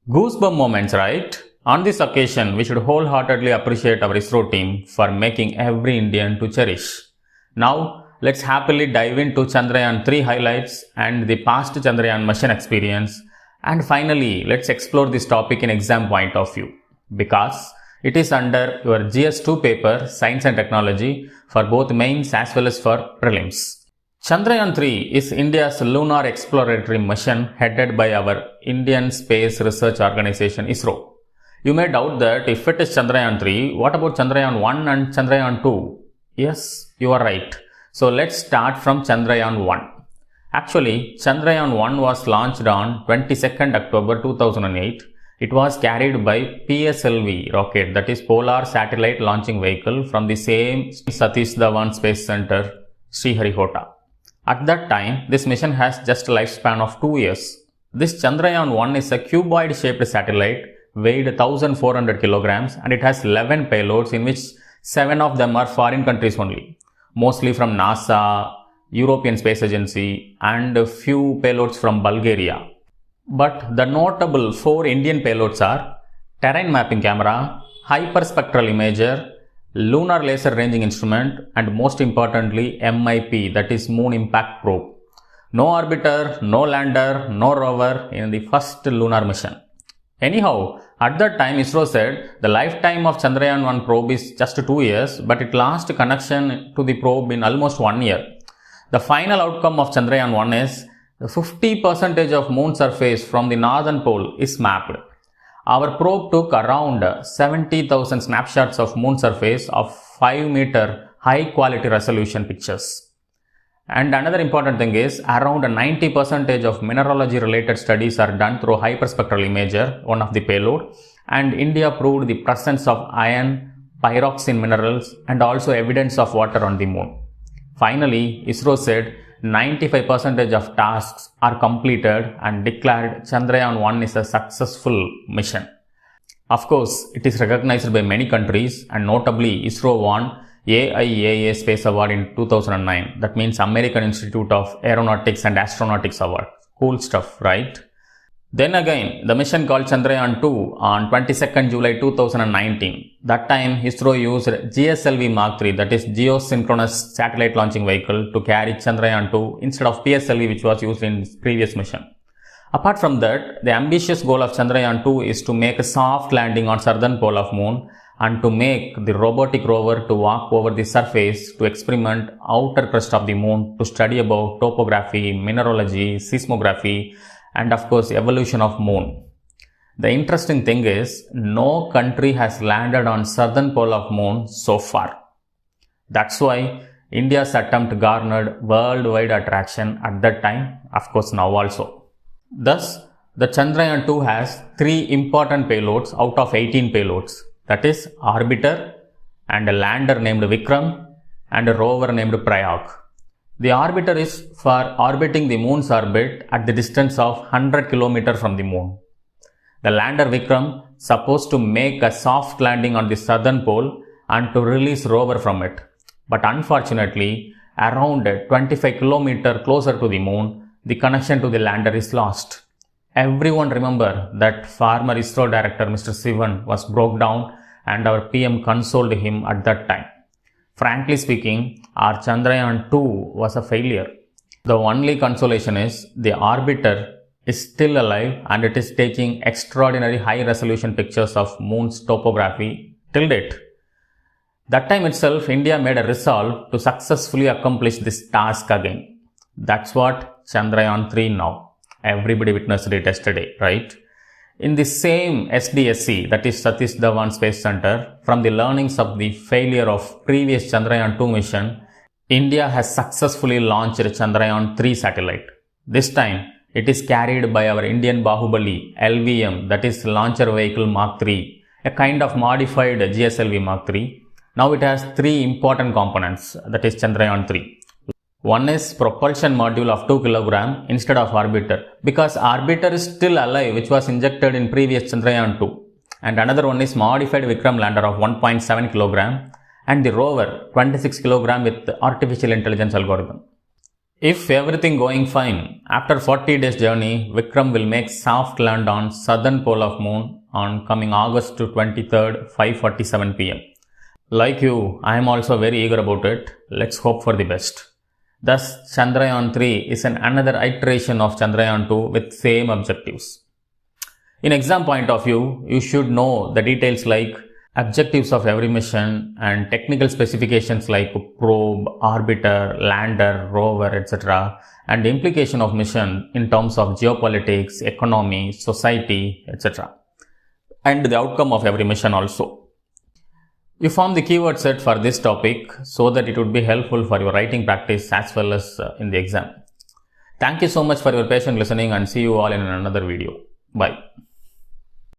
Goosebump moments, right? On this occasion, we should wholeheartedly appreciate our ISRO team for making every Indian to cherish. Now, let's happily dive into Chandrayaan 3 highlights and the past Chandrayaan mission experience. And finally, let's explore this topic in exam point of view. Because it is under your GS2 paper, Science and Technology, for both mains as well as for prelims. Chandrayaan 3 is India's lunar exploratory mission headed by our Indian Space Research Organization ISRO. You may doubt that if it is Chandrayaan 3, what about Chandrayaan 1 and Chandrayaan 2? Yes, you are right. So let's start from Chandrayaan 1. Actually, Chandrayaan 1 was launched on 22nd October 2008. It was carried by PSLV rocket, that is Polar Satellite Launching Vehicle, from the same Satish Dhawan Space Center, Sriharikota. At that time, this mission has just a lifespan of 2 years. This Chandrayaan 1 is a cuboid shaped satellite, weighed 1400 kilograms, and it has 11 payloads, in which 7 of them are foreign countries only, mostly from NASA, European Space Agency, and a few payloads from Bulgaria. But the notable 4 Indian payloads are terrain mapping camera, hyperspectral imager, lunar laser ranging instrument, and most importantly MIP, that is Moon Impact Probe. No orbiter, no lander, no rover in the first lunar mission. Anyhow, at that time ISRO said the lifetime of Chandrayaan 1 probe is just 2 years, but it lost connection to the probe in almost 1 year. The final outcome of Chandrayaan 1 is 50% of moon surface from the northern pole is mapped. Our probe took around 70,000 snapshots of moon surface of 5-meter high quality resolution pictures. And another important thing is around 90% of mineralogy related studies are done through hyperspectral imager, one of the payload, and India proved the presence of iron, pyroxene minerals, and also evidence of water on the moon. Finally, ISRO said 95% of tasks are completed and declared Chandrayaan 1 is a successful mission. Of course, it is recognized by many countries, and notably ISRO won AIAA Space Award in 2009. That means American Institute of Aeronautics and Astronautics Award. Cool stuff, right? Then again, the mission called Chandrayaan 2 on 22nd July 2019. That time, ISRO used GSLV Mark III, that is Geosynchronous Satellite Launching Vehicle, to carry Chandrayaan 2 instead of PSLV, which was used in previous mission. Apart from that, the ambitious goal of Chandrayaan 2 is to make a soft landing on southern pole of moon and to make the robotic rover to walk over the surface to experiment outer crust of the moon to study about topography, mineralogy, seismography, and of course evolution of moon. The interesting thing is no country has landed on southern pole of moon so far. That's why India's attempt garnered worldwide attraction at that time, of course now also. Thus, the Chandrayaan 2 has 3 important payloads out of 18 payloads, that is orbiter and a lander named Vikram and a rover named Prayag. The orbiter is for orbiting the moon's orbit at the distance of 100 km from the moon. The lander Vikram supposed to make a soft landing on the southern pole and to release rover from it. But unfortunately, around 25 km closer to the moon, the connection to the lander is lost. Everyone remember that former ISRO director Mr. Sivan was broke down and our PM consoled him at that time. Frankly speaking, our Chandrayaan 2 was a failure. The only consolation is the orbiter is still alive and it is taking extraordinary high resolution pictures of moon's topography till date. That time itself, India made a resolve to successfully accomplish this task again. That's what Chandrayaan 3 now. Everybody witnessed it yesterday, right? In the same SDSC, that is Satish Dhawan Space Center, from the learnings of the failure of previous Chandrayaan 2 mission, India has successfully launched Chandrayaan 3 satellite. This time, it is carried by our Indian Bahubali LVM, that is Launcher Vehicle Mark 3, a kind of modified GSLV Mark 3. Now it has three important components, that is Chandrayaan 3. One is propulsion module of 2 kg instead of orbiter, because orbiter is still alive, which was injected in previous Chandrayaan 2. And another one is modified Vikram lander of 1.7 kg and the rover 26 kg with artificial intelligence algorithm. If everything going fine, after 40 days journey, Vikram will make soft land on southern pole of moon on coming August 23rd, 5:47 p.m. Like you, I am also very eager about it. Let's hope for the best. Thus, Chandrayaan 3 is another iteration of Chandrayaan 2 with same objectives. In exam point of view, you should know the details like objectives of every mission and technical specifications like probe, orbiter, lander, rover, etc. and the implication of mission in terms of geopolitics, economy, society, etc. and the outcome of every mission also. You form the keyword set for this topic so that it would be helpful for your writing practice as well as in the exam. Thank you so much for your patient listening and see you all in another video. Bye.